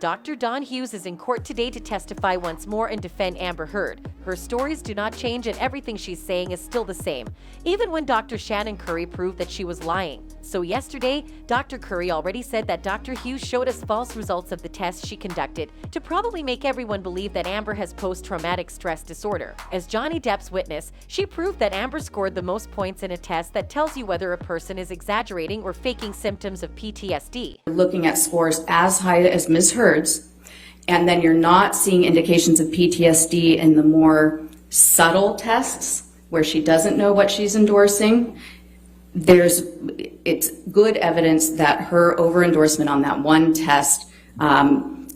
Dr. Dawn Hughes is in court today to testify once more and defend Amber Heard. Her stories do not change and everything she's saying is still the same, even when Dr. Shannon Curry proved that she was lying. So yesterday, Dr. Curry already said that Dr. Hughes showed us false results of the tests she conducted to probably make everyone believe that Amber has post-traumatic stress disorder. As Johnny Depp's witness, she proved that Amber scored the most points in a test that tells you whether a person is exaggerating or faking symptoms of PTSD. Looking at scores as high as Ms. Heard's, and then you're not seeing indications of PTSD in the more subtle tests where she doesn't know what she's endorsing. It's good evidence that her over-endorsement on that one test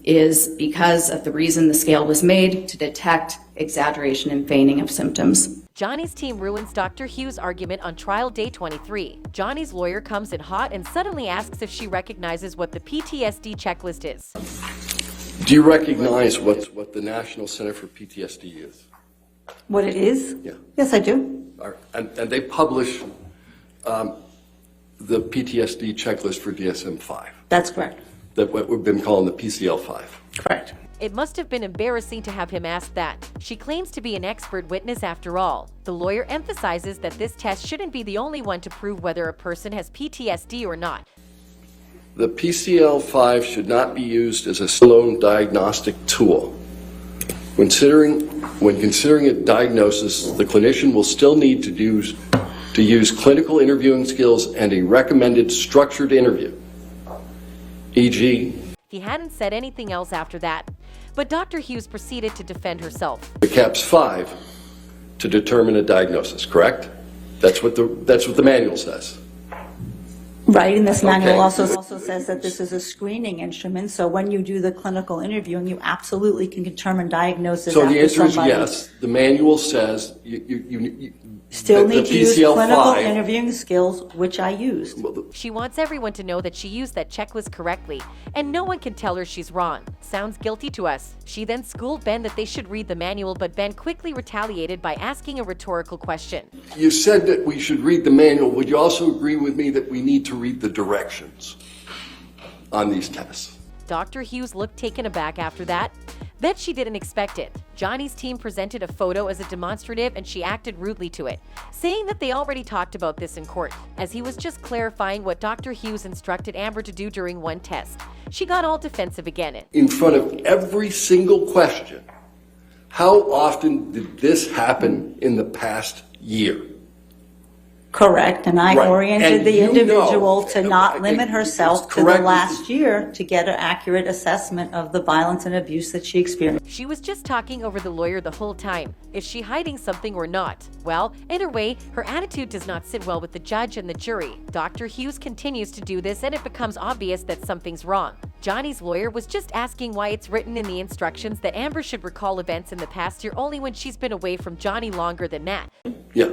is because of the reason the scale was made, to detect exaggeration and feigning of symptoms. Johnny's team ruins Dr. Hughes' argument on trial day 23. Johnny's lawyer comes in hot and suddenly asks if she recognizes what the PTSD checklist is. Do you recognize what the National Center for PTSD is? What it is? Yeah. Yes, I do. And they publish the PTSD checklist for DSM-5. That's correct. That what we've been calling the PCL-5. Correct. It must have been embarrassing to have him ask that. She claims to be an expert witness after all. The lawyer emphasizes that this test shouldn't be the only one to prove whether a person has PTSD or not. The PCL-5 should not be used as a standalone diagnostic tool. When considering a diagnosis, the clinician will still need to use clinical interviewing skills and a recommended structured interview, e.g. He hadn't said anything else after that, but Dr. Hughes proceeded to defend herself. The CAPS-5 to determine a diagnosis, correct? That's what the manual says. Right, and this manual Okay. also says that this is a screening instrument, so when you do the clinical interviewing, you absolutely can determine diagnosis. So the after answer is somebody yes. The manual says you still the need to use PCL-5 clinical interviewing skills, which I used. She wants everyone to know that she used that checklist correctly, and no one can tell her she's wrong. Sounds guilty to us. She then schooled Ben that they should read the manual, but Ben quickly retaliated by asking a rhetorical question. You said that we should read the manual. Would you also agree with me that we need to read the directions on these tests? Dr. Hughes looked taken aback after that. Bet she didn't expect it. Johnny's team presented a photo as a demonstrative and she acted rudely to it, saying that they already talked about this in court, as he was just clarifying what Dr. Hughes instructed Amber to do during one test. She got all defensive again. In front of every single question, how often did this happen in the past year? Correct, and I Right. oriented And the you individual know- to not limit herself to the Correct. last year to get an accurate assessment of the violence and abuse that she experienced. She was just talking over the lawyer the whole time. Is she hiding something or not? Well, either way, her attitude does not sit well with the judge and the jury. Dr. Hughes continues to do this and it becomes obvious that something's wrong. Johnny's lawyer was just asking why it's written in the instructions that Amber should recall events in the past year only when she's been away from Johnny longer than that. Yeah.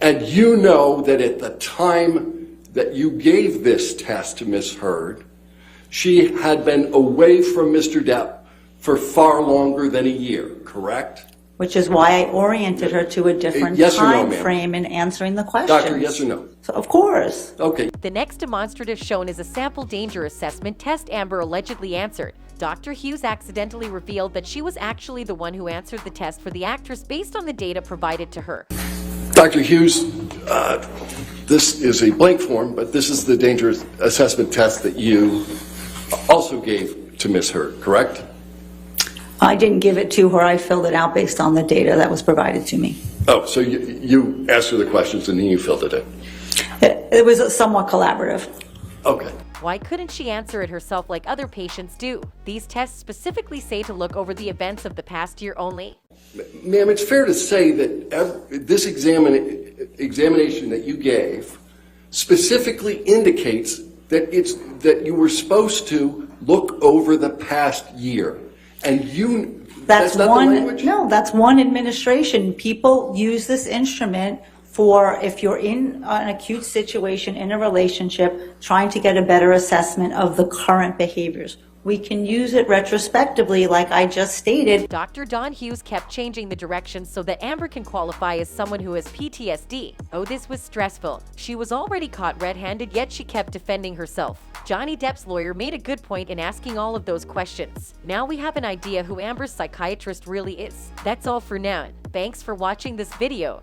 And you know that at the time that you gave this test to Ms. Heard, she had been away from Mr. Depp for far longer than a year, correct? Which is why I oriented her to a different Yes or no, time ma'am? frame in answering the questions. Doctor, yes or no? So, of course. Okay. The next demonstrative shown is a sample danger assessment test Amber allegedly answered. Dr. Hughes accidentally revealed that she was actually the one who answered the test for the actress based on the data provided to her. Dr. Hughes, this is a blank form, but this is the danger assessment test that you also gave to Ms. Heard, correct? I didn't give it to her. I filled it out based on the data that was provided to me. Oh, so you asked her the questions and then you filled it in. It was somewhat collaborative. Okay. Why couldn't she answer it herself like other patients do? These tests specifically say to look over the events of the past year only. Ma'am, it's fair to say that this examination that you gave specifically indicates that you were supposed to look over the past year. And that's not the language? No, that's one administration. People use this instrument for if you're in an acute situation in a relationship, trying to get a better assessment of the current behaviors. We can use it retrospectively, like I just stated. Dr. Don Hughes kept changing the direction so that Amber can qualify as someone who has PTSD. Oh, this was stressful. She was already caught red-handed, yet she kept defending herself. Johnny Depp's lawyer made a good point in asking all of those questions. Now we have an idea who Amber's psychiatrist really is. That's all for now. Thanks for watching this video.